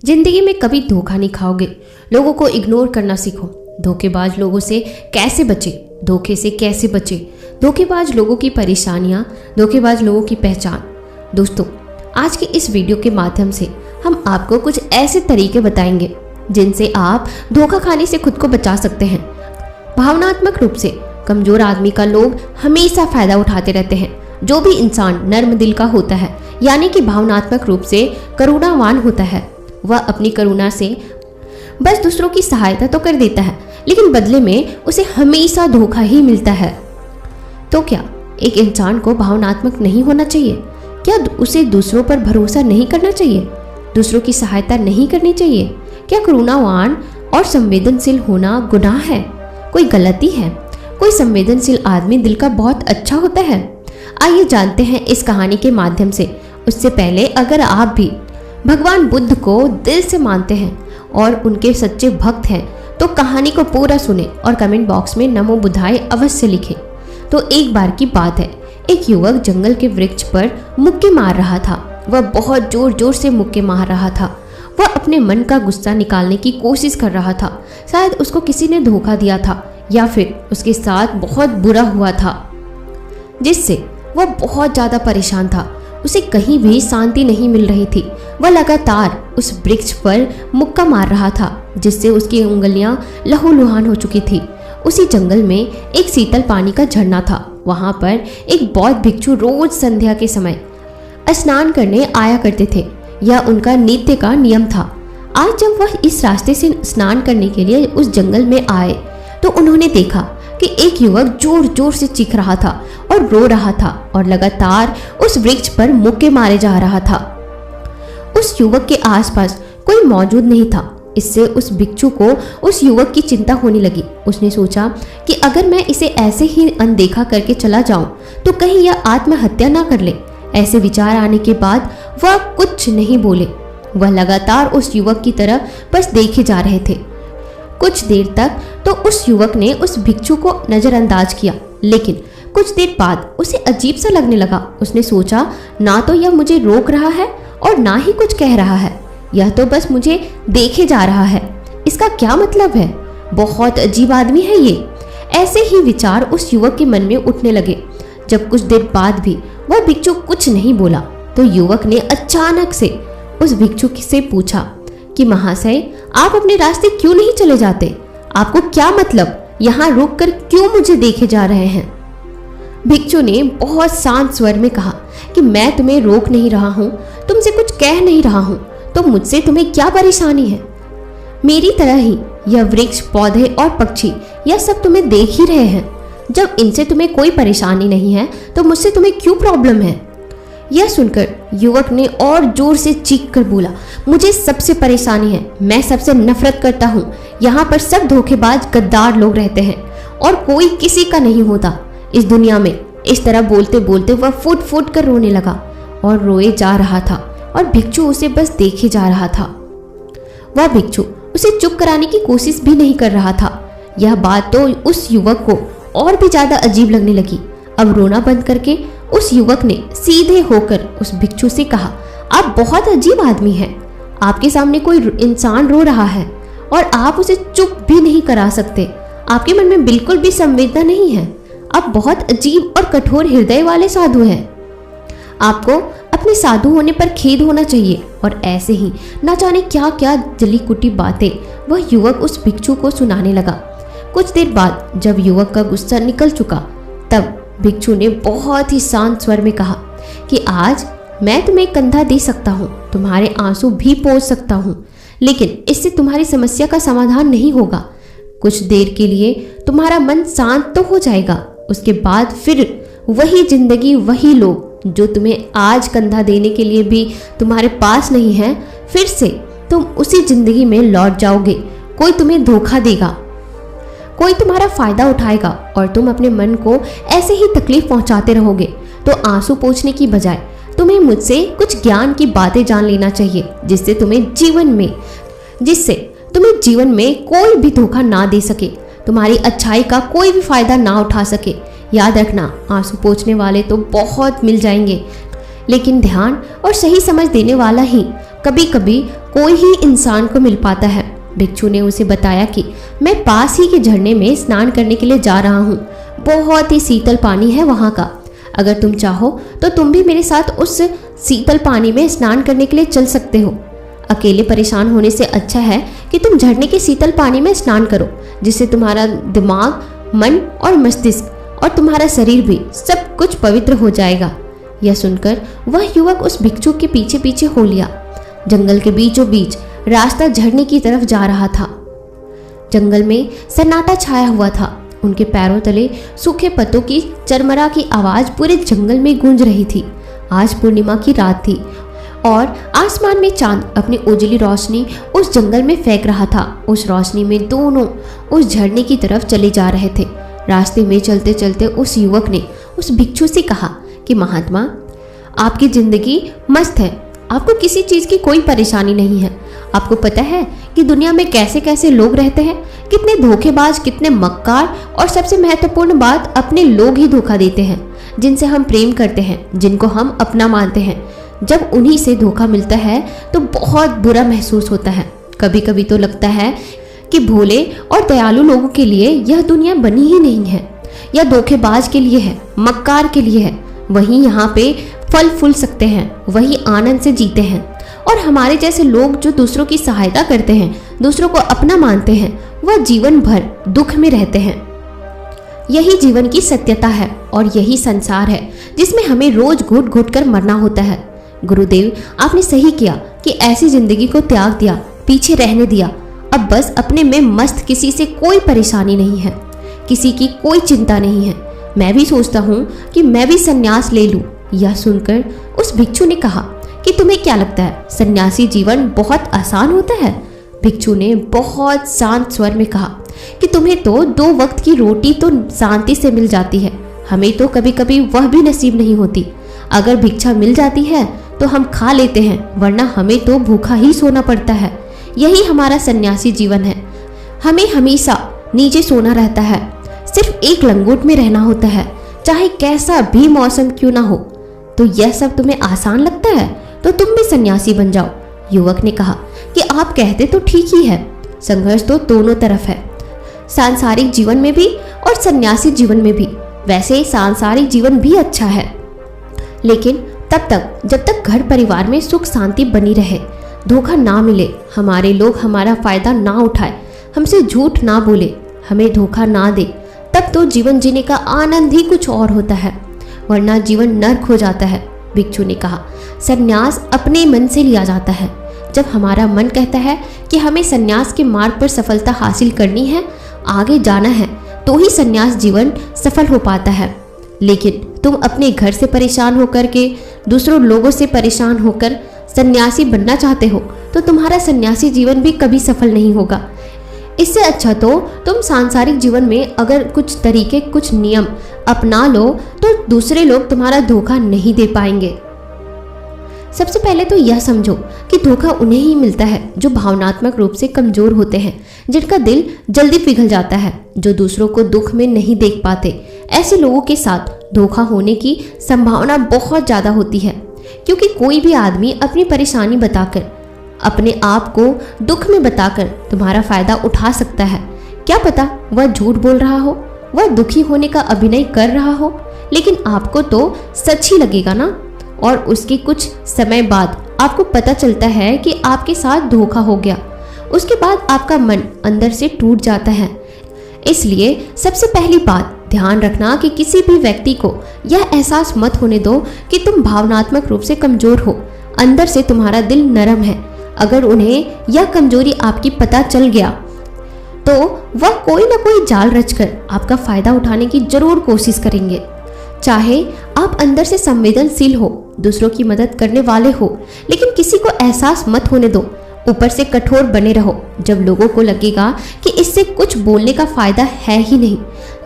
जिंदगी में कभी धोखा नहीं खाओगे। लोगों को इग्नोर करना सीखो। धोखेबाज लोगों से कैसे बचे, धोखे से कैसे बचे, धोखेबाज लोगों की परेशानियां, धोखेबाज लोगों की पहचान। दोस्तों, आज की इस वीडियो के माध्यम से हम आपको कुछ ऐसे तरीके बताएंगे जिनसे आप धोखा खाने से खुद को बचा सकते हैं। भावनात्मक रूप से कमजोर आदमी का लोग हमेशा फायदा उठाते रहते हैं। जो भी इंसान नर्म दिल का होता है, यानी कि भावनात्मक रूप से करुणावान होता है, वह अपनी करुणा से बस दूसरों की सहायता तो कर देता है, लेकिन बदले में उसे हमेशा धोखा ही मिलता है। तो क्या एक इंसान को भावनात्मक नहीं होना चाहिए? क्या उसे दूसरों पर भरोसा नहीं करना चाहिए? दूसरों की सहायता नहीं करनी चाहिए? क्या करुणावान और संवेदनशील होना गुनाह है, कोई गलती है? कोई संवेदनशील आदमी दिल का बहुत अच्छा होता है। आइए जानते हैं इस कहानी के माध्यम से। उससे पहले अगर आप भी भगवान बुद्ध को दिल से मानते हैं और उनके सच्चे भक्त हैं तो कहानी को पूरा सुने और कमेंट बॉक्स में नमो बुद्धाय अवश्य लिखें। तो एक बार की बात है, एक युवक जंगल के वृक्ष पर मुक्के मार रहा था। वह बहुत जोर जोर से मुक्के मार रहा था। वह अपने मन का गुस्सा निकालने की कोशिश कर रहा था। शायद उसको किसी ने धोखा दिया था या फिर उसके साथ बहुत बुरा हुआ था, जिससे वह बहुत ज़्यादा परेशान था। उसे कहीं भी शांति नहीं मिल रही थी। वह लगातार उस वृक्ष पर मुक्का मार रहा था, जिससे उसकी उंगलियां लहूलुहान हो चुकी थी। उसी जंगल में एक शीतल पानी का झरना था। वहां पर एक बौद्ध भिक्षु रोज संध्या के समय स्नान करने आया करते थे। यह उनका नित्य का नियम था। आज जब वह इस रास्ते से स्नान करने के लिए उस जंगल में आए तो उन्होंने देखा कि एक युवक जोर जोर से चीख रहा था और रो रहा था और लगातार उस वृक्ष पर मुक्के मारे जा रहा था। उस युवक के आसपास कोई मौजूद नहीं था। इससे उस भिक्षु को उस युवक की चिंता होने लगी। उसने सोचा कि अगर मैं इसे ऐसे ही अनदेखा करके चला जाऊं तो कहीं यह आत्महत्या ना कर ले। ऐसे विचार आने के बाद वह कुछ नहीं बोले। वह लगातार उस युवक की तरफ बस देखे जा रहे थे। कुछ देर तक तो उस युवक ने उस भिक्षु को नजरअंदाज किया, लेकिन कुछ देर बाद उसे अजीब सा लगने लगा। उसने सोचा, ना तो यह मुझे रोक रहा है और ना ही कुछ कह रहा है, यह तो बस मुझे देखे जा रहा है। इसका क्या मतलब है? बहुत अजीब आदमी है ये। ऐसे ही विचार उस युवक के मन में उठने लगे। जब कुछ देर बाद भी वह भिक्षु कुछ नहीं बोला तो युवक ने अचानक से उस भिक्षु से पूछा कि महाशय, आप अपने रास्ते क्यों नहीं चले जाते? आपको क्या मतलब, यहाँ रुक कर क्यों मुझे देखे जा रहे हैं? भिक्षु ने बहुत शांत स्वर में कहा कि मैं तुम्हें रोक नहीं रहा हूँ, तुमसे कुछ कह नहीं रहा हूँ, तो मुझसे तुम्हें क्या परेशानी है? मेरी तरह ही यह वृक्ष, पौधे और पक्षी, यह सब तुम्हें देख ही रहे हैं। जब इनसे तुम्हें कोई परेशानी नहीं है तो मुझसे तुम्हें क्यों प्रॉब्लम है? यह सुनकर युवक ने और जोर से चीख कर बोला, मुझे सबसे परेशानी है, मैं सबसे नफरत करता हूँ। यहाँ पर सब धोखेबाज गद्दार लोग रहते हैं और कोई किसी का नहीं होता इस दुनिया में। इस तरह बोलते बोलते वह फुट फुट कर रोने लगा और रोए जा रहा था और भिक्षु उसे बस देखे जा रहा था। वह भिक्षु उसे चुप कराने की कोशिश भी नहीं कर रहा था। यह बात तो उस युवक को और भी ज्यादा अजीब लगने लगी। अब रोना बंद करके उस युवक ने सीधे होकर उस भिक्षु से कहा, आप बहुत अजीब आदमी हैं। आपके सामने कोई इंसान रो रहा है और आप उसे चुप भी नहीं करा सकते। आपके मन में बिल्कुल भी संवेदना नहीं है। आप बहुत अजीब और कठोर हृदय वाले साधु हैं। आपको अपने साधु होने पर खेद होना चाहिए। और ऐसे ही न जाने क्या क्या जली कुटी बातें वह युवक उस भिक्षु को सुनाने लगा। कुछ देर बाद जब युवक का गुस्सा निकल चुका तब भिक्षु ने बहुत ही शांत स्वर में कहा कि आज मैं तुम्हें कंधा दे सकता हूँ, तुम्हारे आंसू भी पोंछ सकता हूँ, लेकिन इससे तुम्हारी समस्या का समाधान नहीं होगा। कुछ देर के लिए तुम्हारा मन शांत तो हो जाएगा, उसके बाद फिर वही जिंदगी, वही लोग जो तुम्हें आज कंधा देने के लिए भी तुम्हारे पास नहीं है, फिर से तुम उसी जिंदगी में लौट जाओगे। कोई तुम्हें धोखा देगा, कोई तुम्हारा फायदा उठाएगा और तुम अपने मन को ऐसे ही तकलीफ पहुंचाते रहोगे। तो आंसू पोंछने की बजाय तुम्हें मुझसे कुछ ज्ञान की बातें जान लेना चाहिए, जिससे तुम्हें जीवन में कोई भी धोखा ना दे सके, तुम्हारी अच्छाई का कोई भी फायदा ना उठा सके। याद रखना, आंसू पोंछने वाले तो बहुत मिल जाएंगे, लेकिन ध्यान और सही समझ देने वाला ही कभी कभी कोई ही इंसान को मिल पाता है। भिक्षु ने उसे बताया कि मैं पास ही के झरने में स्नान करने के लिए जा रहा हूँ, बहुत ही शीतल पानी है वहाँ का। अगर तुम चाहो तो तुम भी मेरे साथ उस शीतल पानी में स्नान करने के लिए चल सकते हो। अकेले परेशान होने से अच्छा है कि तुम झरने के शीतल पानी में स्नान करो, जिससे तुम्हारा दिमाग, मन और मस्तिष्क और तुम्हारा शरीर भी सब कुछ पवित्र हो जाएगा। यह सुनकर वह युवक उस भिक्षु के पीछे पीछे हो लिया। जंगल के बीचों बीच रास्ता झरने की तरफ जा रहा था। जंगल में सन्नाटा छाया हुआ था। उनके पैरों तले सूखे पत्तों की चरमरा की आवाज पूरे जंगल में गूंज रही थी। आज पूर्णिमा की रात थी और आसमान में चांद अपनी उजली रोशनी उस जंगल में फेंक रहा था। उस रोशनी में दोनों उस झरने की तरफ चले जा रहे थे। रास्ते में चलते चलते उस युवक ने उस भिक्षु से कहा कि महात्मा, आपकी जिंदगी मस्त है, आपको किसी चीज की कोई परेशानी नहीं है। आपको पता है कि दुनिया में कैसे कैसे लोग रहते हैं, कितने धोखेबाज, कितने मक्कार, और सबसे महत्वपूर्ण बात, अपने लोग ही धोखा देते हैं जिनसे हम प्रेम करते हैं, जिनको हम अपना मानते हैं। जब उन्हीं से धोखा मिलता है तो बहुत बुरा महसूस होता है। कभी कभी तो लगता है कि भोले और दयालु लोगों के लिए यह दुनिया बनी ही नहीं है, यह धोखेबाज के लिए है, मक्कार के लिए है। वही यहाँ पे फल फूल सकते हैं, वही आनंद से जीते हैं। और हमारे जैसे लोग जो दूसरों की सहायता करते हैं, दूसरों को अपना मानते हैं, वह जीवन भर दुख में रहते हैं। यही जीवन की सत्यता है और यही संसार है जिसमें हमें रोज घुट घुट कर मरना होता है। गुरुदेव, आपने सही किया कि ऐसी जिंदगी को त्याग दिया, पीछे रहने दिया। अब बस अपने में मस्त, किसी से कोई परेशानी नहीं है, किसी की कोई चिंता नहीं है। मैं भी सोचता हूँ कि मैं भी संन्यास ले लूं। यह सुनकर उस भिक्षु ने कहा कि तुम्हें क्या लगता है, सन्यासी जीवन बहुत आसान होता है? भिक्षु ने बहुत शांत स्वर में कहा कि तुम्हें तो 2 वक्त की रोटी तो शांति से मिल जाती है, हमें तो कभी कभी वह भी नसीब नहीं होती। अगर भिक्षा मिल जाती है तो हम खा लेते हैं, वरना हमें तो भूखा ही सोना पड़ता है। यही हमारा सन्यासी जीवन है। हमें हमेशा नीचे सोना रहता है, सिर्फ एक लंगोट में रहना होता है, चाहे कैसा भी मौसम क्यों ना हो। तो यह सब तुम्हें आसान लगता है तो तुम भी सन्यासी बन जाओ। युवक ने कहा कि आप कहते तो ठीक ही है, संघर्ष तो दोनों तरफ है, सांसारिक जीवन में भी और सन्यासी जीवन में भी। वैसे सांसारिक जीवन भी अच्छा है, लेकिन तब तक जब तक घर परिवार में सुख शांति बनी रहे, धोखा ना मिले, हमारे लोग हमारा फायदा ना उठाए, हमसे झूठ ना बोले, हमें धोखा ना दे, तब तो जीवन जीने का आनंद ही कुछ और होता है, वरना जीवन नर्क हो जाता है। भिक्षु ने कहा, सन्यास अपने मन से लिया जाता है। जब हमारा मन कहता है कि हमें सन्यास के मार्ग पर सफलता हासिल करनी है, आगे जाना है, तो ही सन्यास जीवन सफल हो पाता है। लेकिन तुम अपने घर से परेशान होकर के, दूसरों लोगों से परेशान होकर सन्यासी बनना चाहते हो, तो तुम्हारा सन्यासी जीवन भी कभी सफल नहीं होगा। इससे अच्छा तो तुम सांसारिक जीवन में अगर कुछ तरीके, कुछ नियम अपना लो, तो दूसरे लोग तुम्हारा धोखा नहीं दे पाएंगे। सबसे पहले तो यह समझो कि धोखा उन्हें ही मिलता है जो भावनात्मक रूप से कमजोर होते हैं, जिनका दिल जल्दी पिघल जाता है, जो दूसरों को दुख में नहीं देख पाते। ऐसे लोगों के साथ धोखा होने की संभावना बहुत ज्यादा होती है, क्योंकि कोई भी आदमी अपनी परेशानी बताकर, अपने आप को दुख में बताकर तुम्हारा फायदा उठा सकता है। क्या पता वह झूठ बोल रहा हो, वह दुखी होने का अभिनय कर रहा हो, लेकिन आपको तो सच ही लगेगा ना। और उसके कुछ समय बाद आपको पता चलता है कि आपके साथ धोखा हो गया। उसके बाद आपका मन अंदर से टूट जाता है। इसलिए सबसे पहली बात ध्यान रखना कि किसी भी व्यक्ति को यह एहसास मत होने दो कि तुम भावनात्मक रूप से कमजोर हो, अंदर से तुम्हारा दिल नरम है। अगर उन्हें यह कमजोरी आपकी पता चल गया तो वह कोई ना कोई जाल रचकर आपका फायदा उठाने की जरूर कोशिश करेंगे। चाहे आप अंदर से संवेदनशील हो, दूसरों की मदद करने वाले हो, लेकिन किसी को एहसास मत होने दो। ऊपर से कठोर बने रहो। जब लोगों को लगेगा कि इससे कुछ बोलने का फायदा है ही नहीं,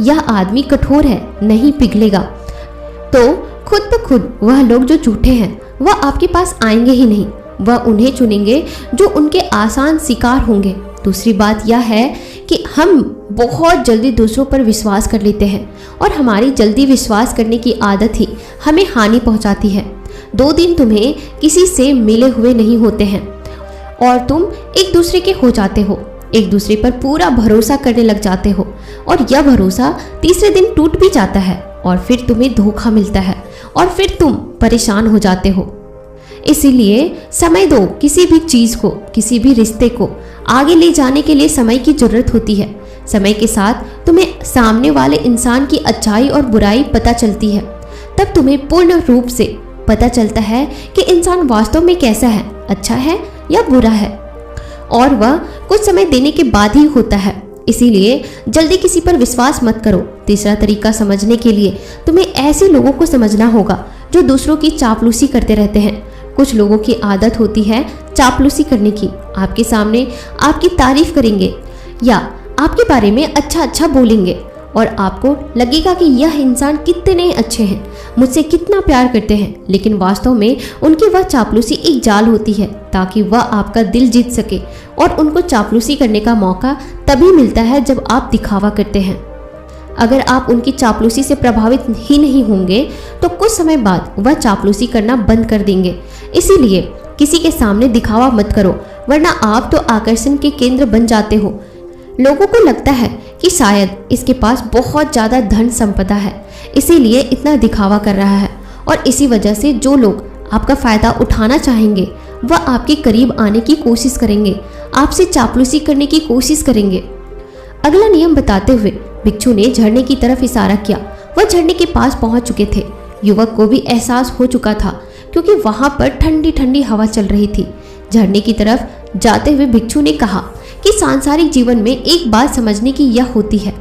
यह आदमी कठोर है, नहीं पिघलेगा, तो खुद ब खुद वह लोग जो झूठे हैं वह आपके पास आएंगे ही नहीं। वह उन्हें चुनेंगे जो उनके आसान शिकार होंगे। दूसरी बात यह है कि हम बहुत जल्दी दूसरों पर विश्वास कर लेते हैं और हमारी जल्दी विश्वास करने की आदत ही हमें हानि पहुंचाती है। 2 दिन तुम्हें किसी से मिले हुए नहीं होते हैं और तुम एक दूसरे के हो जाते हो, एक दूसरे पर पूरा भरोसा करने लग जाते हो और यह भरोसा तीसरे दिन टूट भी जाता है और फिर तुम्हें धोखा मिलता है और फिर तुम परेशान हो जाते हो। इसीलिए समय दो। किसी भी चीज को, किसी भी रिश्ते को आगे ले जाने के लिए समय की जरूरत होती है। समय के साथ तुम्हें सामने वाले इंसान की अच्छाई और बुराई पता चलती है। तब तुम्हें पूर्ण रूप से पता चलता है कि इंसान वास्तव में कैसा है, अच्छा है या बुरा है, और वह कुछ समय देने के बाद ही होता है। इसीलिए जल्दी किसी पर विश्वास मत करो। तीसरा तरीका समझने के लिए तुम्हें ऐसे लोगों को समझना होगा जो दूसरों की चापलूसी करते रहते हैं। कुछ लोगों की आदत होती है चापलूसी करने की। आपके सामने आपकी तारीफ करेंगे या आपके बारे में अच्छा अच्छा बोलेंगे और आपको लगेगा कि यह इंसान कितने अच्छे हैं, मुझसे कितना प्यार करते हैं, लेकिन वास्तव में उनकी वह चापलूसी एक जाल होती है ताकि वह आपका दिल जीत सके। और उनको चापलूसी करने का मौका तभी मिलता है जब आप दिखावा करते हैं। अगर आप उनकी चापलूसी से प्रभावित ही नहीं होंगे तो कुछ समय बाद वह चापलूसी करना बंद कर देंगे। इसीलिए किसी के सामने दिखावा मत करो, वरना आप तो आकर्षण के केंद्र बन जाते हो। लोगों को लगता है कि शायद इसके पास बहुत ज़्यादा धन संपदा है, इसीलिए इतना दिखावा कर रहा है, और इसी वजह से जो लोग आपका फ़ायदा उठाना चाहेंगे वह आपके करीब आने की कोशिश करेंगे, आपसे चापलूसी करने की कोशिश करेंगे। अगला नियम बताते हुए भिक्षु ने झरने की तरफ इशारा किया। वह झरने के पास पहुंच चुके थे। युवक को भी एहसास हो चुका था क्योंकि वहां पर ठंडी ठंडी हवा चल रही थी। झरने की तरफ जाते हुए भिक्षु ने कहा कि सांसारिक जीवन में एक बात समझने की यह होती है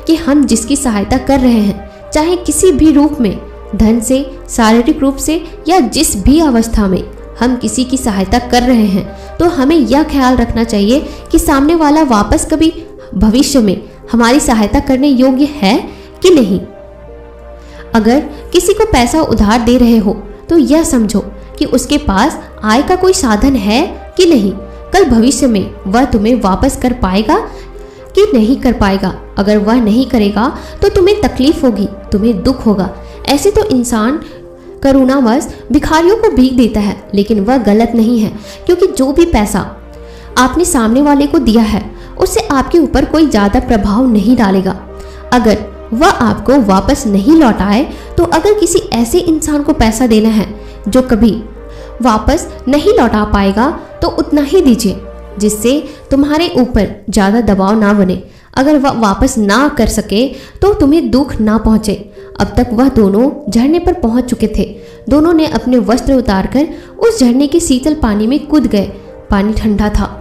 कि हम जिसकी सहायता कर रहे हैं, चाहे किसी भी रूप में, धन से, शारीरिक रूप से या जिस भी अवस्था में हम किसी की सहायता कर रहे हैं, तो हमें यह ख्याल रखना चाहिए कि सामने वाला वापस कभी भविष्य में हमारी सहायता करने योग्य है कि नहीं। अगर किसी को पैसा उधार दे रहे हो तो यह समझो कि उसके पास आय का कोई साधन है कि नहीं। कल भविष्य में वह तुम्हें वापस कर पाएगा कि नहीं कर पाएगा। अगर वह नहीं करेगा तो तुम्हें तकलीफ होगी, तुम्हें दुख होगा। ऐसे तो इंसान करुणावश भिखारियों को भीख देता है, लेकिन वह गलत नहीं है, क्योंकि जो भी पैसा आपने सामने वाले को दिया है उससे आपके ऊपर कोई ज़्यादा प्रभाव नहीं डालेगा। अगर वह आपको वापस नहीं लौटाए तो अगर किसी ऐसे इंसान को पैसा देना है जो कभी वापस नहीं लौटा पाएगा तो उतना ही दीजिए जिससे तुम्हारे ऊपर ज़्यादा दबाव ना बने। अगर वह वापस ना कर सके तो तुम्हें दुख ना पहुँचे। अब तक वह दोनों झरने पर पहुँच चुके थे। दोनों ने अपने वस्त्र उतारकर उस झरने के शीतल पानी में कूद गए। पानी ठंडा था।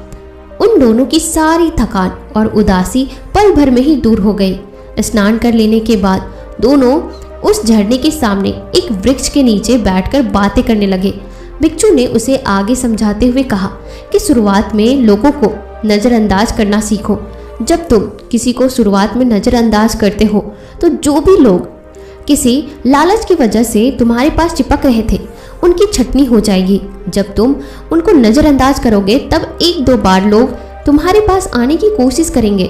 उन दोनों की सारी थकान और उदासी पल भर में ही दूर हो गई। स्नान कर लेने के बाद दोनों उस झरने के सामने एक वृक्ष के नीचे बैठकर बातें करने लगे। भिक्षु ने उसे आगे समझाते हुए कहा कि शुरुआत में लोगों को नज़रअंदाज करना सीखो। जब तुम किसी को शुरुआत में नज़रअंदाज करते हो तो जो भी लोग किसी लालच की वजह से तुम्हारे पास चिपक रहे थे उनकी छटनी हो जाएगी। जब तुम उनको नज़रअंदाज करोगे तब एक दो बार लोग तुम्हारे पास आने की कोशिश करेंगे।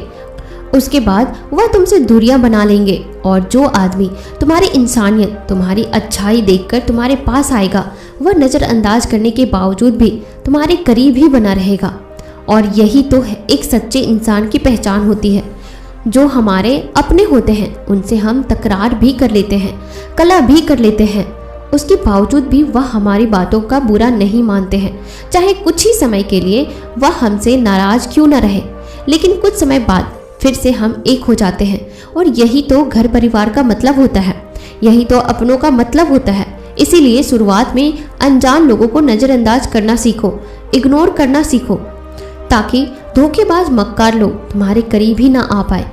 उसके बाद वह तुमसे दूरियां बना लेंगे, और जो आदमी तुम्हारी इंसानियत, तुम्हारी अच्छाई देखकर तुम्हारे पास आएगा वह नज़रअंदाज करने के बावजूद भी तुम्हारे करीब ही बना रहेगा। और यही तो है एक सच्चे इंसान की पहचान होती है। जो हमारे अपने होते हैं उनसे हम तकरार भी कर लेते हैं, कलह भी कर लेते हैं, उसके बावजूद भी वह हमारी बातों का बुरा नहीं मानते हैं। चाहे कुछ ही समय के लिए वह हमसे नाराज क्यों न रहे, लेकिन कुछ समय बाद फिर से हम एक हो जाते हैं। और यही तो घर परिवार का मतलब होता है, यही तो अपनों का मतलब होता है। इसीलिए शुरुआत में अनजान लोगों को नज़रअंदाज करना सीखो, इग्नोर करना सीखो, ताकि धोखेबाज मक्कार लोग तुम्हारे करीब ही ना आ पाए।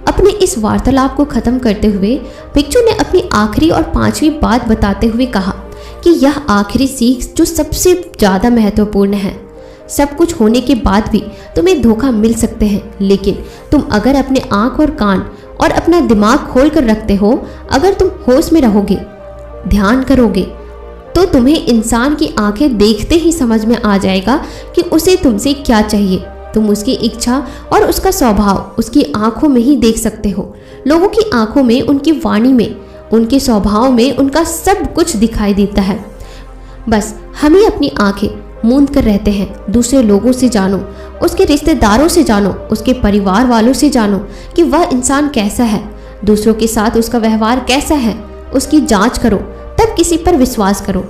अपने इस वार्तालाप को खत्म करते हुए भिक्षु ने अपनी आखिरी और पांचवी बात बताते हुए कहा कि यह आखिरी सीख जो सबसे ज़्यादा महत्वपूर्ण है। सब कुछ होने के बाद भी तुम्हें धोखा मिल सकते हैं, लेकिन तुम अगर अपने आँख और कान और अपना दिमाग खोल कर रखते हो, अगर तुम होश में रहोगे, ध्यान करोगे, तो तुम्हें इंसान की आंखें देखते ही समझ में आ जाएगा कि उसे तुमसे क्या चाहिए। तुम उसकी इच्छा और उसका स्वभाव उसकी आंखों में ही देख सकते हो। लोगों की आंखों में, उनकी वाणी में, उनके स्वभाव में उनका सब कुछ दिखाई देता है। बस हमें अपनी आंखें मूंद कर रहते हैं। दूसरे लोगों से जानो, उसके रिश्तेदारों से जानो, उसके परिवार वालों से जानो कि वह इंसान कैसा है, दूसरों के साथ उसका व्यवहार कैसा है, उसकी जांच करो, तब किसी पर विश्वास करो।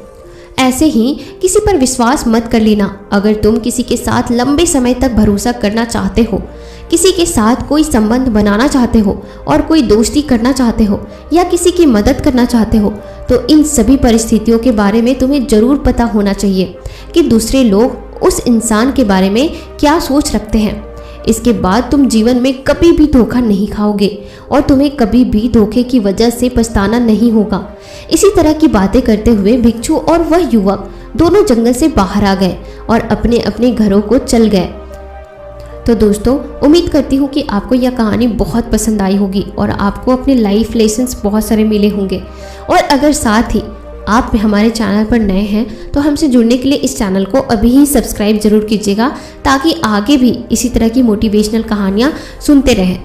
ऐसे ही किसी पर विश्वास मत कर लेना। अगर तुम किसी के साथ लंबे समय तक भरोसा करना चाहते हो, किसी के साथ कोई संबंध बनाना चाहते हो और कोई दोस्ती करना चाहते हो या किसी की मदद करना चाहते हो, तो इन सभी परिस्थितियों के बारे में तुम्हें जरूर पता होना चाहिए कि दूसरे लोग उस इंसान के बारे में क्या सोच रखते हैं। इसके बाद तुम जीवन में कभी भी धोखा नहीं खाओगे और तुम्हें कभी भी धोखे की वजह से पछताना नहीं होगा। इसी तरह की बातें करते हुए भिक्षु और वह युवक दोनों जंगल से बाहर आ गए और अपने अपने घरों को चल गए। तो दोस्तों, उम्मीद करती हूँ कि आपको यह कहानी बहुत पसंद आई होगी और आपको अपने लाइफ लेसन्स बहुत सारे मिले होंगे। और अगर साथ ही आप हमारे चैनल पर नए हैं तो हमसे जुड़ने के लिए इस चैनल को अभी ही सब्सक्राइब जरूर कीजिएगा, ताकि आगे भी इसी तरह की मोटिवेशनल कहानियाँ सुनते रहें।